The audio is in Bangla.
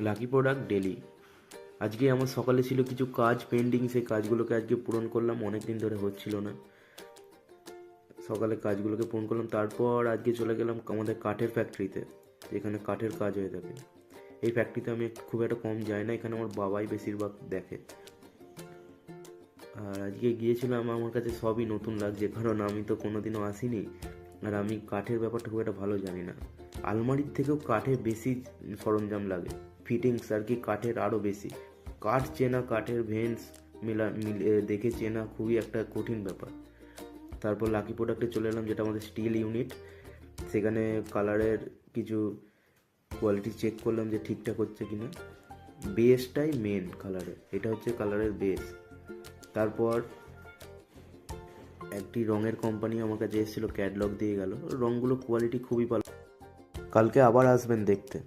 Lucky product daily. আজকে আমার সকালে ছিল কিছু কাজ পেন্ডিং, সেই কাজগুলোকে আজকে পূরণ করলাম, অনেক দিন ধরে হচ্ছিল না। সকালে কাজগুলোকে পূরণ করলাম, তারপর আজকে চলে গেলাম আমাদের কাঠের ফ্যাক্টরিতে, যেখানে কাঠের কাজ হয়ে থাকে। এই ফ্যাক্টরিতে আমি খুব একটা কম যাই না, এখানে আমার বাবাই বেশিরভাগ দেখে। আর আজকে গিয়েছিলাম, আমার কাছে সবই নতুন লাগছে, কারণ আমি তো কোনোদিনও আসিনি, আর আমি কাঠের ব্যাপারটা খুব একটা ভালো জানি না। আলমারির থেকেও কাঠে বেশি সরঞ্জাম লাগে, ফিটিংস আর কি কাঠের আরও বেশি। কাঠ চেনা, কাঠের ভেন্স দেখে চেনা খুবই একটা কঠিন ব্যাপার। তারপর লাকি প্রোডাক্টে চলে এলাম, যেটা আমাদের স্টিল ইউনিট। সেখানে কালারের কিছু কোয়ালিটি চেক করলাম যে ঠিকঠাক হচ্ছে কিনা। বেসটাই মেন কালারের, এটা হচ্ছে কালারের বেস। তারপর একটি রঙের কোম্পানি আমার কাছে এসেছিলো, ক্যাটলগ দিয়ে গেল, রঙগুলো কোয়ালিটি খুবই ভালো। কালকে আবার আসবেন দেখতে।